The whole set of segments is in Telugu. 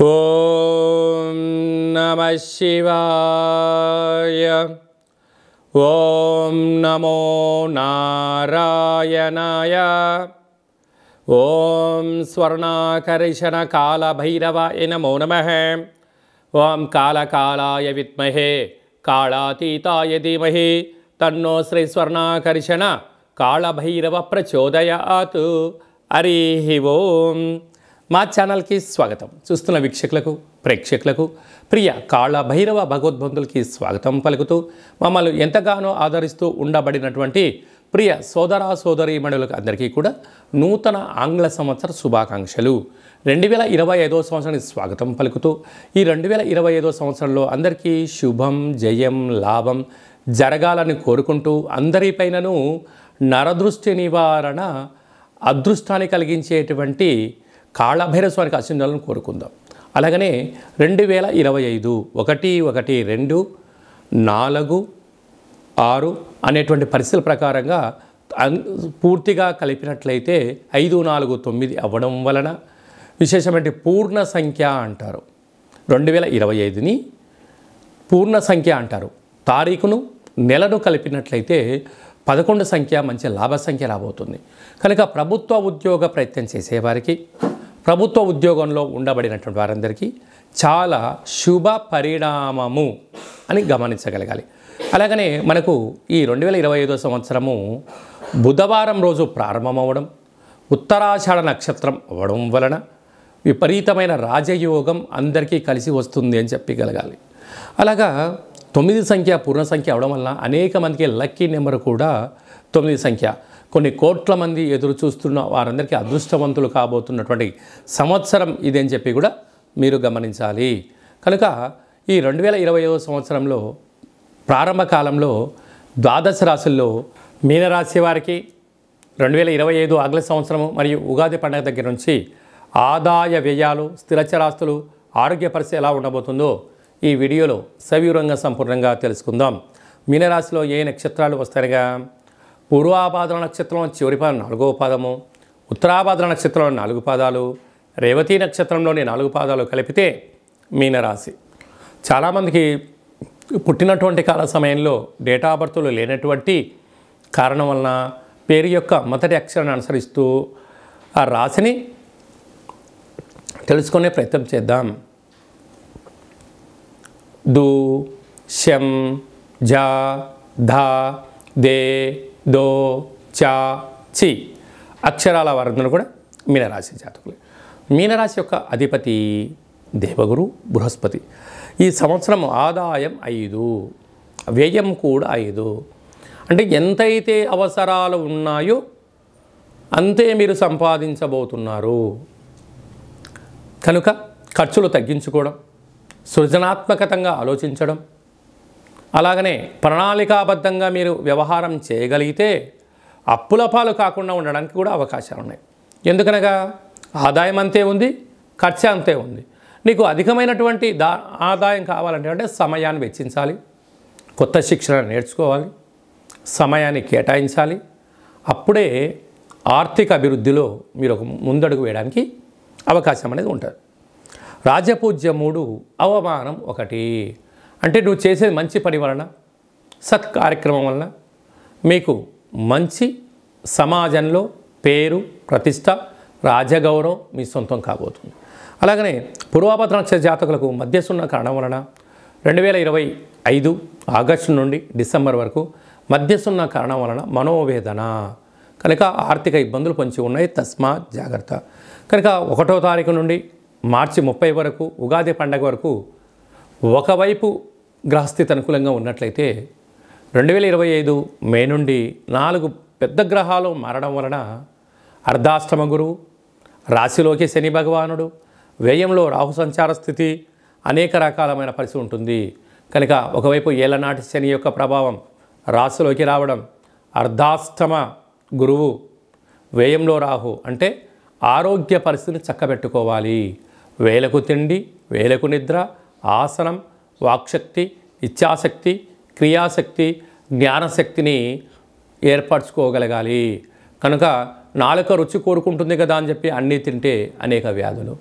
ఓం నమః శివాయ. ఓం నమో నారాయణాయ. ఓం స్వర్ణాకర్షణ కాళభైరవాయ నమో నమః. ఓం కాళకాళాయ విద్మహే కాళాతీతాయ ధీమహి తన్నో శ్రీ స్వర్ణాకర్షణ కాళభైరవ ప్రచోదయాత్. హరి ఓం. మా ఛానల్కి స్వాగతం. చూస్తున్న వీక్షకులకు ప్రేక్షకులకు ప్రియ కాళభైరవ భగవద్బంధులకి స్వాగతం పలుకుతూ మమ్మల్ని ఎంతగానో ఆదరిస్తూ ఉండబడినటువంటి ప్రియ సోదర సోదరీమణులకు అందరికీ కూడా నూతన ఆంగ్ల సంవత్సర శుభాకాంక్షలు. 2025వ సంవత్సరానికి స్వాగతం పలుకుతూ ఈ 2025వ సంవత్సరంలో అందరికీ శుభం జయం లాభం జరగాలని కోరుకుంటూ అందరిపైనను నరదృష్టి నివారణ అదృష్టాన్ని కలిగించేటువంటి కాళభైరవ స్వామికి ఆశీర్వాదాలను కోరుకుందాం. అలాగనే 2025 1-1-2-4-6 అనేటువంటి పరిస్థితుల ప్రకారంగా పూర్తిగా కలిపినట్లయితే 5-4-9 అవ్వడం వలన విశేషమైన పూర్ణ సంఖ్య అంటారు. 2025ని పూర్ణ సంఖ్య అంటారు. తారీఖును నెలను కలిపినట్లయితే 11 సంఖ్య మంచి లాభ సంఖ్య రాబోతుంది. కనుక ప్రభుత్వ ఉద్యోగ ప్రయత్నం చేసేవారికి ప్రభుత్వ ఉద్యోగంలో ఉండబడినటువంటి వారందరికీ చాలా శుభ పరిణామము అని గమనించగలగాలి. అలాగనే మనకు ఈ 2025వ సంవత్సరము బుధవారం రోజు ప్రారంభమవడం ఉత్తరాషాఢ నక్షత్రం అవ్వడం వలన విపరీతమైన రాజయోగం అందరికీ కలిసి వస్తుంది అని చెప్పగలగాలి. అలాగా 9 సంఖ్య పూర్ణ సంఖ్య అవడం వలన అనేక మందికి లక్కీ నెంబర్ కూడా 9 సంఖ్య. కొన్ని కోట్ల మంది ఎదురు చూస్తున్న వారందరికీ అదృష్టవంతులు కాబోతున్నటువంటి సంవత్సరం ఇది అని చెప్పి కూడా మీరు గమనించాలి. కనుక ఈ 2025వ సంవత్సరంలో ప్రారంభ కాలంలో ద్వాదశ రాశుల్లో మీనరాశి వారికి 2025 ఆగస్టు సంవత్సరము మరియు ఉగాది పండుగ దగ్గర నుంచి ఆదాయ వ్యయాలు స్థిరచరాస్తులు ఆరోగ్య పరిస్థితి ఎలా ఉండబోతుందో ఈ వీడియోలో సవివరంగా సంపూర్ణంగా తెలుసుకుందాం. మీనరాశిలో ఏ నక్షత్రాలు వస్తాయిగా పూర్వాభాద్ర నక్షత్రం చివరి పాదం 4వ పాదము, ఉత్తరాభాద్ర నక్షత్రంలో 4 పాదాలు, రేవతి నక్షత్రంలోని 4 పాదాలు కలిపితే మీనరాశి. చాలామందికి పుట్టినటువంటి కాల సమయంలో డేటా ఆఫ్ బర్త్లు లేనటువంటి కారణం వలన పేరు యొక్క మొదటి అక్షరాన్ని అనుసరిస్తూ ఆ రాశిని తెలుసుకునే ప్రయత్నం చేద్దాం. దు శం జా ధా దే దో చా చి అక్షరాల వారందరూ కూడా మీనరాశి జాతకులు. మీనరాశి యొక్క అధిపతి దేవగురు బృహస్పతి. ఈ సంవత్సరం ఆదాయం 5, వ్యయం కూడా 5. అంటే ఎంతైతే అవసరాలు ఉన్నాయో అంతే మీరు సంపాదించబోతున్నారు. కనుక ఖర్చులు తగ్గించుకోవడం, సృజనాత్మకంగా ఆలోచించడం, అలాగనే ప్రణాళికాబద్ధంగా మీరు వ్యవహారం చేయగలిగితే అప్పుల పాలు కాకుండా ఉండడానికి కూడా అవకాశాలు ఉన్నాయి. ఎందుకనగా ఆదాయం అంతే ఉంది, ఖర్చు అంతే ఉంది. నీకు అధికమైనటువంటి ఆదాయం కావాలంటే అంటే సమయాన్ని వెచ్చించాలి, కొత్త శిక్షణ నేర్చుకోవాలి, సమయాన్ని కేటాయించాలి. అప్పుడే ఆర్థిక అభివృద్ధిలో మీరు ఒక ముందడుగు వేయడానికి అవకాశం అనేది ఉంటుంది. రాజపూజ్యం 3, అవమానం 1. అంటే నువ్వు చేసేది మంచి పని వలన సత్కార్యక్రమం వలన మీకు మంచి సమాజంలో పేరు ప్రతిష్ట రాజగౌరవం మీ సొంతం కాబోతుంది. అలాగనే పూర్వాభద్ర నక్షత్ర జాతకులకు మధ్యసున్న కారణం వలన 2025 ఆగస్టు నుండి డిసెంబర్ వరకు మధ్యసున్న కారణం వలన మనోవేదన కనుక ఆర్థిక ఇబ్బందులు పొంచి ఉన్నాయి. తస్మాత్ జాగ్రత్త. కనుక 1వ తారీఖు నుండి మార్చి 30 వరకు ఉగాది పండగ వరకు ఒకవైపు గ్రహస్థితి అనుకూలంగా ఉన్నట్లయితే 2025 మే నుండి 4 పెద్ద గ్రహాలు మారడం వలన అర్ధాష్టమ గురువు, రాశిలోకి శని భగవానుడు, వ్యయంలో రాహు సంచార స్థితి అనేక రకాలమైన పరిస్థితి ఉంటుంది. కనుక ఒకవైపు ఏళ్ళనాటి శని యొక్క ప్రభావం రాశిలోకి రావడం, అర్ధాష్టమ గురువు వ్యయంలో రాహు అంటే ఆరోగ్య పరిస్థితిని చక్కబెట్టుకోవాలి. వేలకు తిండి, వేలకు నిద్ర, ఆసనం, వాక్శక్తి, ఇచ్ఛాశక్తి, క్రియాశక్తి, జ్ఞానశక్తిని ఏర్పరచుకోగలగాలి. కనుక నాలుక రుచి కోరుకుంటుంది కదా అని చెప్పి అన్నీ తింటే అనేక వ్యాధులు.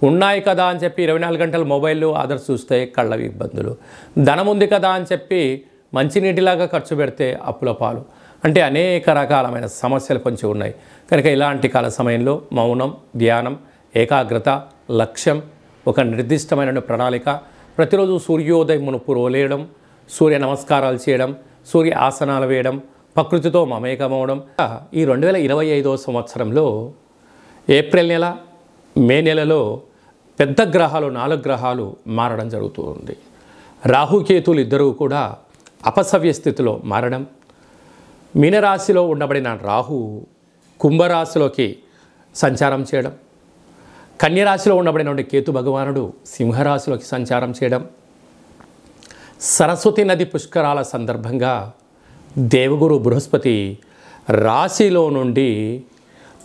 ఉన్నాయి కదా అని చెప్పి 24 గంటలు మొబైల్లో ఆదర్స్ చూస్తే కళ్ళ ఇబ్బందులు, ధనం ఉంది కదా అని చెప్పి మంచినీటిలాగా ఖర్చు పెడితే అప్పుల పాలు, అంటే అనేక రకాలమైన సమస్యలు కొంచెం ఉన్నాయి. కనుక ఇలాంటి కాల సమయంలో మౌనం, ధ్యానం, ఏకాగ్రత, లక్ష్యం, ఒక నిర్దిష్టమైన ప్రణాళిక, ప్రతిరోజు సూర్యోదయం మునుపు రోలేయడం, సూర్య నమస్కారాలు చేయడం, సూర్య ఆసనాలు వేయడం, ప్రకృతితో మమేకమవడం. ఈ 2025వ సంవత్సరంలో ఏప్రిల్ నెల, మే నెలలో పెద్ద గ్రహాలు 4 గ్రహాలు మారడం జరుగుతుంది. రాహుకేతులు ఇద్దరూ కూడా అపసవ్య స్థితిలో మారడం, మీనరాశిలో ఉండబడిన రాహు కుంభరాశిలోకి సంచారం చేయడం, కన్యరాశిలో ఉండబడినటువంటి కేతు భగవానుడు సింహరాశిలోకి సంచారం చేయడం, సరస్వతి నది పుష్కరాల సందర్భంగా దేవగురు బృహస్పతి రాశిలో నుండి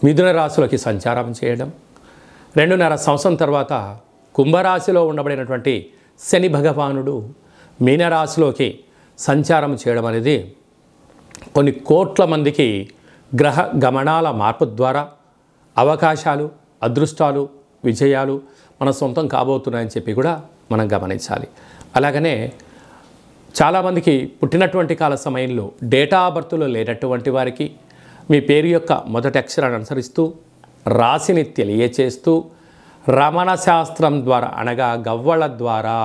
మిథున రాశిలోకి సంచారం చేయడం, 2.5 సంవత్సరం తర్వాత కుంభరాశిలో ఉండబడినటువంటి శని భగవానుడు మీనరాశిలోకి సంచారం చేయడం అనేది కొన్ని కోట్ల మందికి గ్రహ గమనాల మార్పు ద్వారా అవకాశాలు, అదృష్టాలు, విజయాలు మన సొంతం కాబోతున్నాయని చెప్పి కూడా మనం గమనించాలి. అలాగనే చాలామందికి పుట్టినటువంటి కాల సమయంలో డేటా ఆఫ్ బర్త్లో లేనటువంటి వారికి మీ పేరు యొక్క మొదటి అక్షరాన్ని అనుసరిస్తూ రాశిని తెలియచేస్తూ రమణ శాస్త్రం ద్వారా అనగా గవ్వళ ద్వారా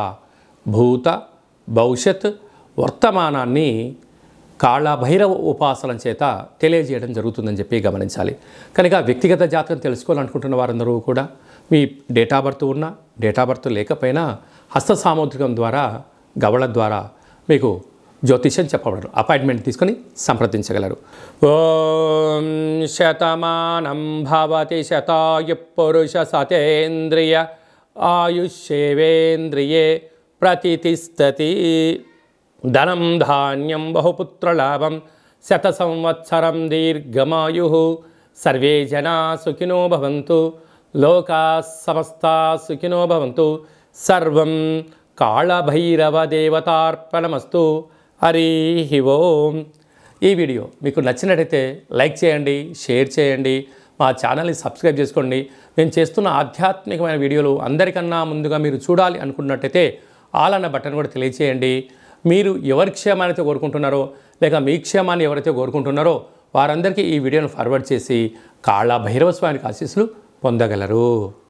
భూత, భవిష్యత్, వర్తమానాన్ని కాళభైరవ ఉపాసన చేత తెలియజేయడం జరుగుతుందని చెప్పి గమనించాలి. కనుక వ్యక్తిగత జాతకం తెలుసుకోవాలనుకుంటున్న వారందరూ కూడా మీ డేటా బర్త్ ఉన్నా, డేటా బర్త్ లేకపోయినా హస్త సాముద్రికం ద్వారా, గవళ ద్వారా మీకు జ్యోతిష్యం చెప్పబడరు. అపాయింట్మెంట్ తీసుకొని సంప్రదించగలరు. ఓం శతమానం భవతి శతాయు పురుష సతేంద్రియ ఆయుష్యేవేంద్రియే ప్రతితిష్టతి. ధనం ధాన్యం బహుపుత్రలాభం శత సంవత్సరం దీర్ఘమాయు. సర్వే జనా సుఖినో భవంతు, లోకా సమస్తా సుఖినో భవంతు. సర్వం కాళభైరవ దేవతార్పణమస్తు. హరి ఓం. ఈ వీడియో మీకు నచ్చినట్టయితే లైక్ చేయండి, షేర్ చేయండి, మా ఛానల్ని సబ్స్క్రైబ్ చేసుకోండి. నేను చేస్తున్న ఆధ్యాత్మికమైన వీడియోలు అందరికన్నా ముందుగా మీరు చూడాలి అనుకున్నట్టయితే ఆల్ అన్న బటన్ కూడా తెలియచేయండి. మీరు ఎవరి క్షేమాన్ని కోరుకుంటున్నారో లేక మీ క్షేమాన్ని ఎవరైతే కోరుకుంటున్నారో వారందరికీ ఈ వీడియోను ఫార్వర్డ్ చేసి కాళభైరవ స్వామికి ఆశీస్సులు పొందగలరు.